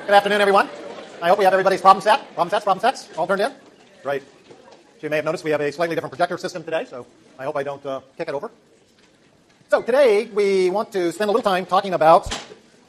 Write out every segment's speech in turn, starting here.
Good afternoon, everyone. I hope we have everybody's problem sets all turned in. Great. So you may have noticed we have a slightly different projector system today, so I hope I don't kick it over. So today we want to spend a little time talking about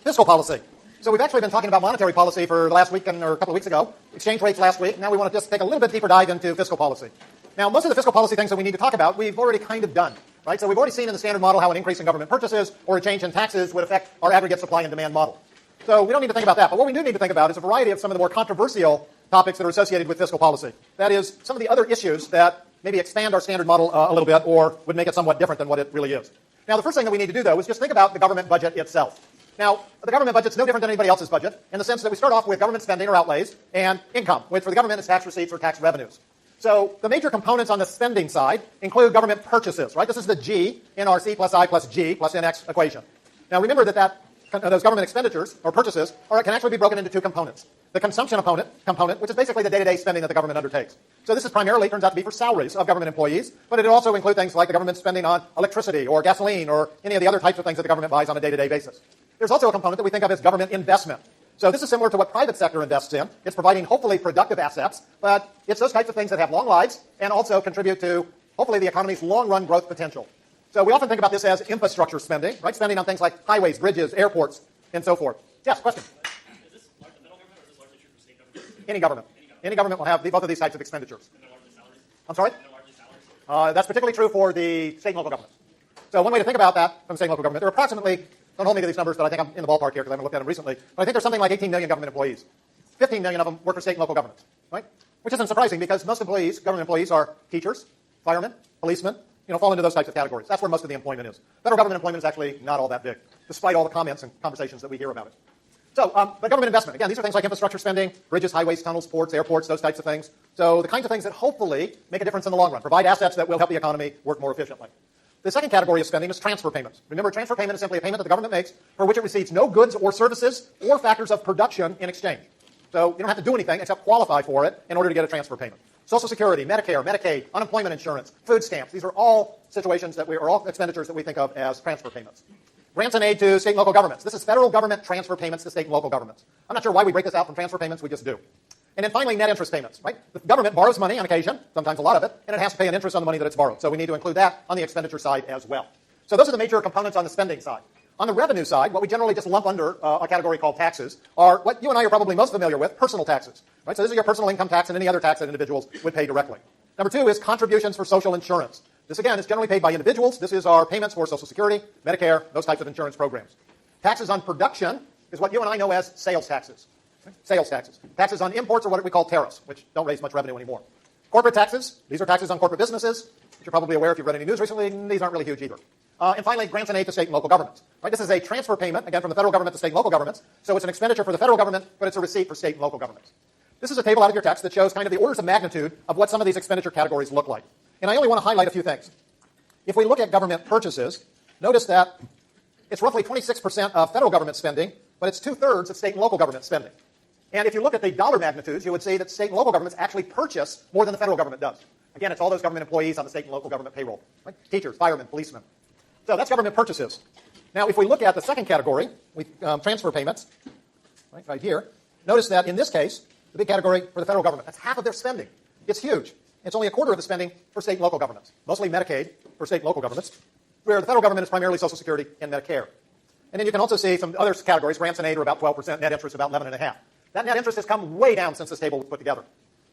fiscal policy. So we've actually been talking about monetary policy for the last week or a couple of weeks ago, exchange rates last week. Now we want to just take a little bit deeper dive into fiscal policy. Now, most of the fiscal policy things that we need to talk about, we've already kind of done, right? So we've already seen in the standard model how an increase in government purchases or a change in taxes would affect our aggregate supply and demand model. So we don't need to think about that. But what we do need to think about is a variety of some of the more controversial topics that are associated with fiscal policy. That is, some of the other issues that maybe expand our standard model a little bit or would make it somewhat different than what it really is. Now, the first thing that we need to do, though, is just think about the government budget itself. Now, the government budget's no different than anybody else's budget in the sense that we start off with government spending or outlays and income, which for the government is tax receipts or tax revenues. So the major components on the spending side include government purchases, right? This is the G in our C plus I plus G plus NX equation. Now, remember that those government expenditures or purchases can actually be broken into two components. The consumption component, which is basically the day-to-day spending that the government undertakes. So this is primarily, turns out to be for salaries of government employees, but it also includes things like the government spending on electricity or gasoline or any of the other types of things that the government buys on a day-to-day basis. There's also a component that we think of as government investment. So this is similar to what private sector invests in. It's providing hopefully productive assets, but it's those types of things that have long lives and also contribute to hopefully the economy's long-run growth potential. So we often think about this as infrastructure spending, right? Spending on things like highways, bridges, airports, and so forth. Yes, question? Is this the federal government or is this largely true for state government? Any government. Any government will have both of these types of expenditures. And the largest salaries? I'm sorry? And the largest salaries? That's particularly true for the state and local governments. So one way to think about that from state and local government, there are approximately, don't hold me to these numbers, but I think I'm in the ballpark here because I haven't looked at them recently, but I think there's something like 18 million government employees. 15 million of them work for state and local governments, right? Which isn't surprising because most employees, government employees, are teachers, firemen, policemen, fall into those types of categories. That's where most of the employment is. Federal government employment is actually not all that big, despite all the comments and conversations that we hear about it. So, but government investment, again, these are things like infrastructure spending, bridges, highways, tunnels, ports, airports, those types of things. So the kinds of things that hopefully make a difference in the long run, provide assets that will help the economy work more efficiently. The second category of spending is transfer payments. Remember, transfer payment is simply a payment that the government makes for which it receives no goods or services or factors of production in exchange. So you don't have to do anything except qualify for it in order to get a transfer payment. Social Security, Medicare, Medicaid, unemployment insurance, food stamps, these are all situations all expenditures that we think of as transfer payments. Grants and aid to state and local governments. This is federal government transfer payments to state and local governments. I'm not sure why we break this out from transfer payments, we just do. And then finally, net interest payments, right? The government borrows money on occasion, sometimes a lot of it, and it has to pay an interest on the money that it's borrowed. So we need to include that on the expenditure side as well. So those are the major components on the spending side. On the revenue side, what we generally just lump under a category called taxes are what you and I are probably most familiar with, personal taxes, right? So this is your personal income tax and any other tax that individuals would pay directly. Number two is contributions for social insurance. This, again, is generally paid by individuals. This is our payments for Social Security, Medicare, those types of insurance programs. Taxes on production is what you and I know as sales taxes. Sales taxes. Taxes on imports are what we call tariffs, which don't raise much revenue anymore. Corporate taxes, these are taxes on corporate businesses, which you're probably aware if you've read any news recently, these aren't really huge either. And finally, grants and aid to state and local governments. Right? This is a transfer payment, again, from the federal government to state and local governments, so it's an expenditure for the federal government, but it's a receipt for state and local governments. This is a table out of your text that shows kind of the orders of magnitude of what some of these expenditure categories look like. And I only want to highlight a few things. If we look at government purchases, notice that it's roughly 26% of federal government spending, but it's 2/3 of state and local government spending. And if you look at the dollar magnitudes, you would see that state and local governments actually purchase more than the federal government does. Again, it's all those government employees on the state and local government payroll, right? Teachers, firemen, policemen. So that's government purchases. Now, if we look at the second category, transfer payments, right here, notice that in this case, the big category for the federal government, that's half of their spending. It's huge. It's only a quarter of the spending for state and local governments, mostly Medicaid for state and local governments, where the federal government is primarily Social Security and Medicare. And then you can also see some other categories. Grants and aid are about 12%, net interest about 11.5%. That net interest has come way down since this table was put together.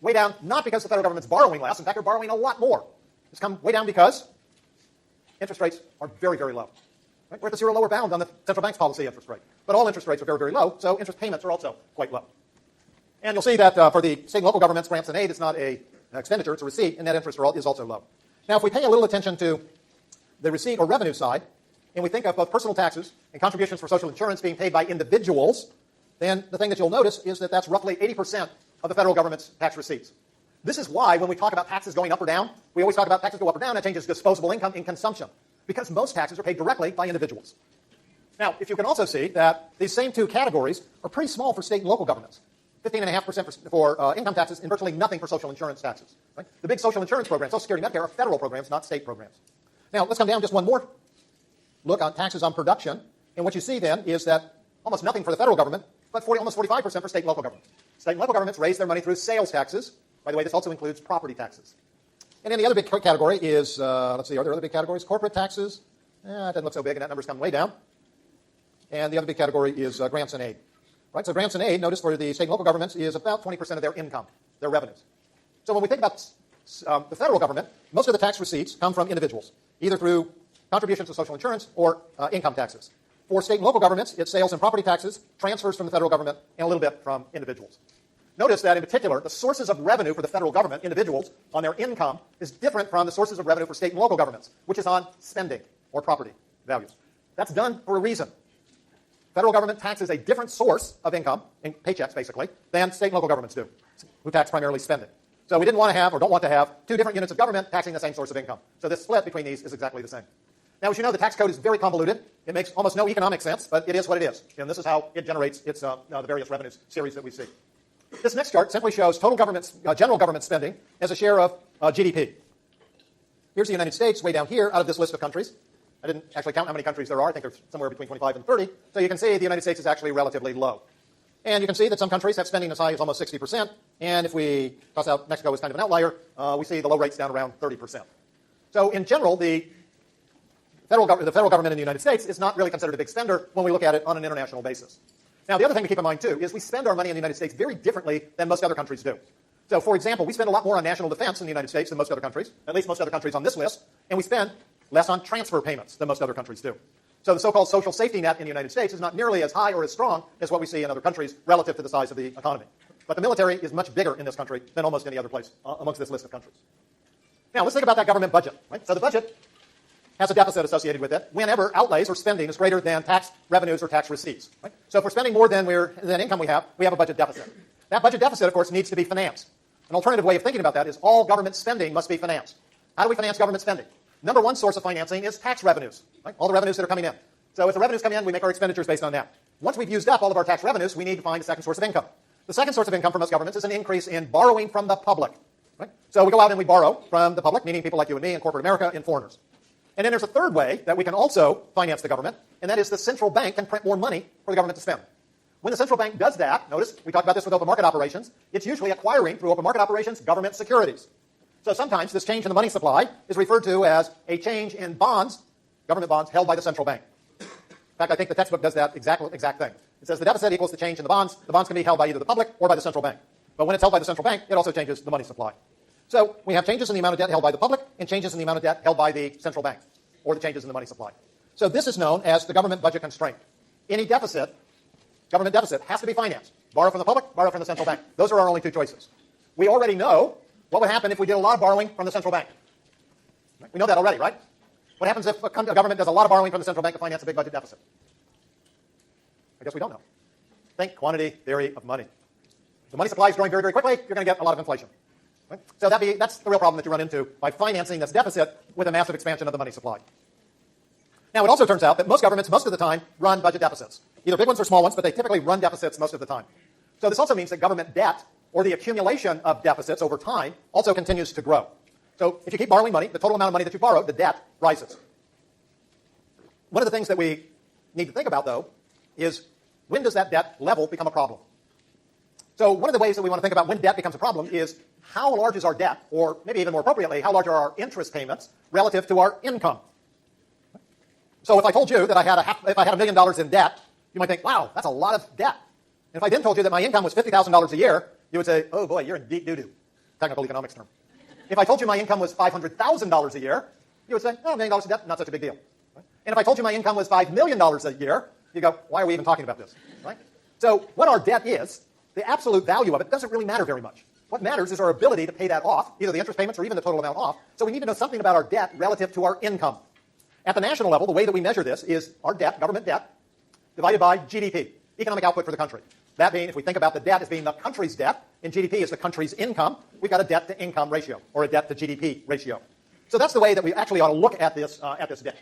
Way down, not because the federal government's borrowing less. In fact, they're borrowing a lot more. It's come way down because interest rates are very, very low. Right? We're at the zero lower bound on the central bank's policy interest rate. But all interest rates are very, very low, so interest payments are also quite low. And you'll see that for the state and local governments, grants and aid, it's not an expenditure, it's a receipt, and net interest is also low. Now, if we pay a little attention to the receipt or revenue side, and we think of both personal taxes and contributions for social insurance being paid by individuals, then the thing that you'll notice is that that's roughly 80% of the federal government's tax receipts. This is why when we talk about taxes going up or down, we always talk about taxes go up or down, that changes disposable income in consumption, because most taxes are paid directly by individuals. Now, if you can also see that these same two categories are pretty small for state and local governments. 15.5% for income taxes and virtually nothing for social insurance taxes. Right? The big social insurance programs, Social Security, Medicare, are federal programs, not state programs. Now, let's come down just one more look on taxes on production. And what you see then is that almost nothing for the federal government but almost 45% for state and local governments. State and local governments raise their money through sales taxes. By the way, this also includes property taxes. And then the other big category is, let's see, are there other big categories? Corporate taxes. It doesn't look so big, and that number's come way down. And the other big category is grants and aid. Right? So grants and aid, notice, for the state and local governments is about 20% of their income, their revenues. So when we think about the federal government, most of the tax receipts come from individuals, either through contributions to social insurance or income taxes. For state and local governments, it's sales and property taxes, transfers from the federal government, and a little bit from individuals. Notice that, in particular, the sources of revenue for the federal government, individuals, on their income, is different from the sources of revenue for state and local governments, which is on spending or property values. That's done for a reason. Federal government taxes a different source of income, in paychecks basically, than state and local governments do, who tax primarily spending. So we didn't want to have, or don't want to have, two different units of government taxing the same source of income. So this split between these is exactly the same. Now, as you know, the tax code is very convoluted. It makes almost no economic sense, but it is what it is. And this is how it generates its the various revenues series that we see. This next chart simply shows total general government spending as a share of GDP. Here's the United States way down here out of this list of countries. I didn't actually count how many countries there are. I think there's somewhere between 25 and 30. So you can see the United States is actually relatively low. And you can see that some countries have spending as high as almost 60%. And if we toss out Mexico as kind of an outlier, we see the low rates down around 30%. So in general, the federal government in the United States is not really considered a big spender when we look at it on an international basis. Now, the other thing to keep in mind, too, is we spend our money in the United States very differently than most other countries do. So, for example, we spend a lot more on national defense in the United States than most other countries, at least most other countries on this list, and we spend less on transfer payments than most other countries do. So the so-called social safety net in the United States is not nearly as high or as strong as what we see in other countries relative to the size of the economy. But the military is much bigger in this country than almost any other place amongst this list of countries. Now, let's think about that government budget. Right? So the budget has a deficit associated with it whenever outlays or spending is greater than tax revenues or tax receipts. Right? So if we're spending more than income we have a budget deficit. That budget deficit, of course, needs to be financed. An alternative way of thinking about that is all government spending must be financed. How do we finance government spending? Number one source of financing is tax revenues, right? All the revenues that are coming in. So if the revenues come in, we make our expenditures based on that. Once we've used up all of our tax revenues, we need to find a second source of income. The second source of income for most governments is an increase in borrowing from the public. Right? So we go out and we borrow from the public, meaning people like you and me in corporate America and foreigners. And then there's a third way that we can also finance the government, and that is the central bank can print more money for the government to spend. When the central bank does that, notice we talked about this with open market operations, it's usually acquiring through open market operations government securities. So sometimes this change in the money supply is referred to as a change in bonds, government bonds held by the central bank. In fact, I think the textbook does that exact thing. It says the deficit equals the change in the bonds. The bonds can be held by either the public or by the central bank. But when it's held by the central bank, it also changes the money supply. So we have changes in the amount of debt held by the public and changes in the amount of debt held by the central bank, or the changes in the money supply. So this is known as the government budget constraint. Any deficit, government deficit, has to be financed. Borrow from the public, borrow from the central bank. Those are our only two choices. We already know what would happen if we did a lot of borrowing from the central bank. We know that already, right? What happens if a government does a lot of borrowing from the central bank to finance a big budget deficit? I guess we don't know. Think quantity theory of money. If the money supply is growing very, very quickly, you're going to get a lot of inflation. Right? So that's the real problem that you run into by financing this deficit with a massive expansion of the money supply. Now, it also turns out that most governments, most of the time, run budget deficits. Either big ones or small ones, but they typically run deficits most of the time. So this also means that government debt, or the accumulation of deficits over time, also continues to grow. So if you keep borrowing money, the total amount of money that you borrow, the debt rises. One of the things that we need to think about, though, is when does that debt level become a problem? So one of the ways that we want to think about when debt becomes a problem is how large is our debt, or maybe even more appropriately, how large are our interest payments relative to our income? So if I told you that if I had $1 million in debt, you might think, wow, that's a lot of debt. And if I then told you that my income was $50,000 a year, you would say, oh boy, you're in deep doo-doo. Technical economics term. If I told you my income was $500,000 a year, you would say, oh, $1 million in debt, not such a big deal. Right? And if I told you my income was $5 million a year, you go, why are we even talking about this? Right? So what our debt is, the absolute value of it doesn't really matter very much. What matters is our ability to pay that off, either the interest payments or even the total amount off. So we need to know something about our debt relative to our income. At the national level, the way that we measure this is our debt, government debt, divided by GDP, economic output for the country. That being, if we think about the debt as being the country's debt, and GDP is the country's income, we've got a debt-to-income ratio, or a debt-to-GDP ratio. So that's the way that we actually ought to look at this debt.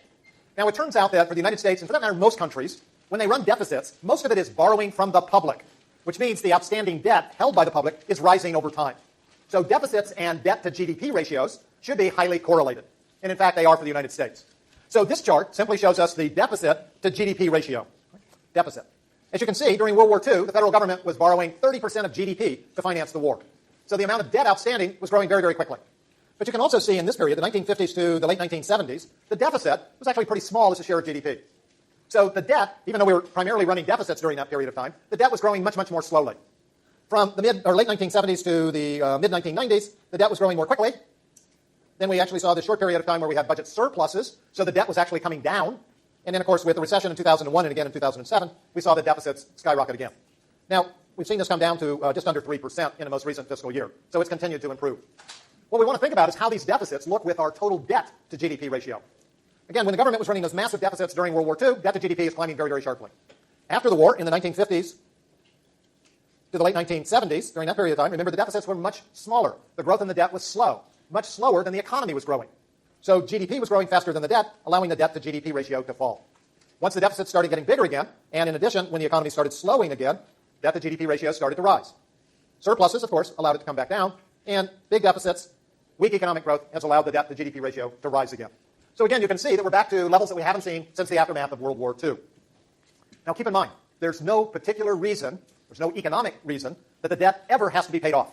Now, it turns out that for the United States, and for that matter, most countries, when they run deficits, most of it is borrowing from the public, which means the outstanding debt held by the public is rising over time. So deficits and debt-to-GDP ratios should be highly correlated. And in fact, they are for the United States. So this chart simply shows us the deficit to GDP ratio. Deficit. As you can see, during World War II, the federal government was borrowing 30% of GDP to finance the war. So the amount of debt outstanding was growing very, very quickly. But you can also see in this period, the 1950s to the late 1970s, the deficit was actually pretty small as a share of GDP. So the debt, even though we were primarily running deficits during that period of time, the debt was growing much, much more slowly. From the late 1970s to the mid-1990s, the debt was growing more quickly. Then we actually saw this short period of time where we had budget surpluses, so the debt was actually coming down. And then, of course, with the recession in 2001 and again in 2007, we saw the deficits skyrocket again. Now, we've seen this come down to just under 3% in the most recent fiscal year, so it's continued to improve. What we want to think about is how these deficits look with our total debt to GDP ratio. Again, when the government was running those massive deficits during World War II, debt to GDP is climbing very, very sharply. After the war, in the 1950s to the late 1970s, during that period of time, remember the deficits were much smaller. The growth in the debt was slow, much slower than the economy was growing. So GDP was growing faster than the debt, allowing the debt to GDP ratio to fall. Once the deficits started getting bigger again, and in addition, when the economy started slowing again, debt to GDP ratios started to rise. Surpluses, of course, allowed it to come back down, and big deficits, weak economic growth has allowed the debt to GDP ratio to rise again. So again, you can see that we're back to levels that we haven't seen since the aftermath of World War II. Now keep in mind, there's no particular reason, there's no economic reason, that the debt ever has to be paid off.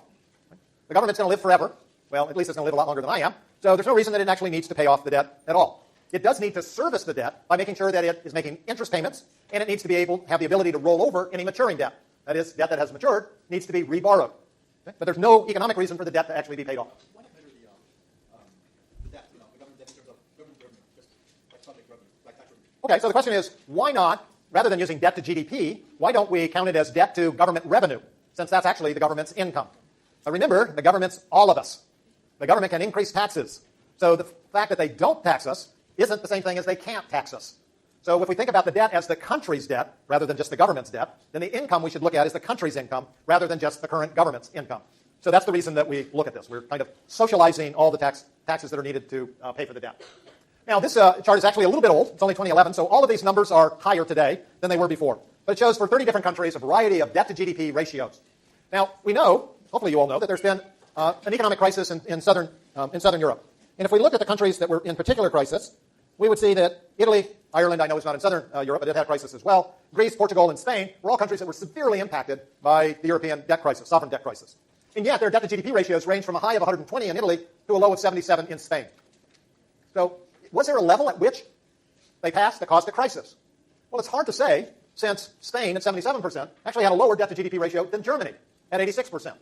The government's going to live forever. Well, at least it's going to live a lot longer than I am. So there's no reason that it actually needs to pay off the debt at all. It does need to service the debt by making sure that it is making interest payments, and it needs to be able to have the ability to roll over any maturing debt. That is, debt that has matured needs to be reborrowed. Okay? But there's no economic reason for the debt to actually be paid off. Why not measure the debt, the government debt in terms of government revenue, just like public revenue, like tax revenue? Okay, so the question is, why not, rather than using debt to GDP, why don't we count it as debt to government revenue, since that's actually the government's income? Now remember, the government's all of us. The government can increase taxes. So the fact that they don't tax us isn't the same thing as they can't tax us. So if we think about the debt as the country's debt, rather than just the government's debt, then the income we should look at is the country's income, rather than just the current government's income. So that's the reason that we look at this. We're kind of socializing all the taxes that are needed to pay for the debt. Now, this chart is actually a little bit old. It's only 2011, so all of these numbers are higher today than they were before. But it shows for 30 different countries a variety of debt to GDP ratios. Now, we know, hopefully you all know, that there's been an economic crisis in Southern Europe. And if we look at the countries that were in particular crisis, we would see that Italy, Ireland, I know is not in Southern Europe, but it had a crisis as well. Greece, Portugal, and Spain were all countries that were severely impacted by the European debt crisis, sovereign debt crisis. And yet their debt to GDP ratios range from a high of 120 in Italy to a low of 77 in Spain. So was there a level at which they passed that caused a crisis? Well, it's hard to say, since Spain at 77% actually had a lower debt to GDP ratio than Germany at 86%.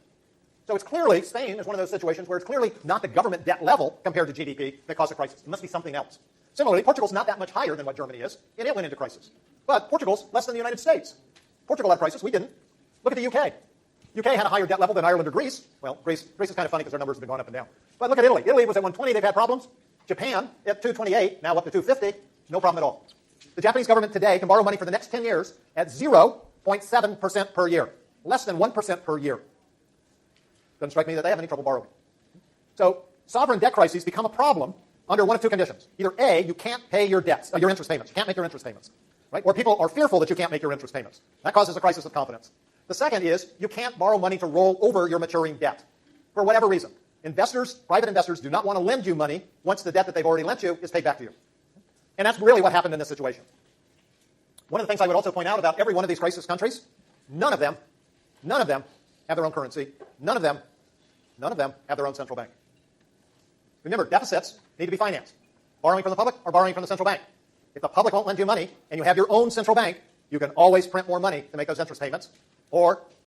So it's clearly, Spain is one of those situations where it's clearly not the government debt level compared to GDP that caused a crisis. It must be something else. Similarly, Portugal's not that much higher than what Germany is, and it went into crisis. But Portugal's less than the United States. Portugal had a crisis, we didn't. Look at the UK. UK had a higher debt level than Ireland or Greece. Well, Greece is kind of funny because their numbers have been going up and down. But look at Italy. Italy was at 120, they've had problems. Japan at 228, now up to 250, no problem at all. The Japanese government today can borrow money for the next 10 years at 0.7% per year, less than 1% per year. Doesn't strike me that they have any trouble borrowing. So sovereign debt crises become a problem under one of two conditions. Either A, you can't pay your debts, your interest payments. You can't make your interest payments. Right? Or people are fearful that you can't make your interest payments. That causes a crisis of confidence. The second is you can't borrow money to roll over your maturing debt for whatever reason. Investors, private investors, do not want to lend you money once the debt that they've already lent you is paid back to you. And that's really what happened in this situation. One of the things I would also point out about every one of these crisis countries, none of them have their own currency. None of them have their own central bank. Remember, deficits need to be financed. Borrowing from the public or borrowing from the central bank. If the public won't lend you money and you have your own central bank, you can always print more money to make those interest payments. Or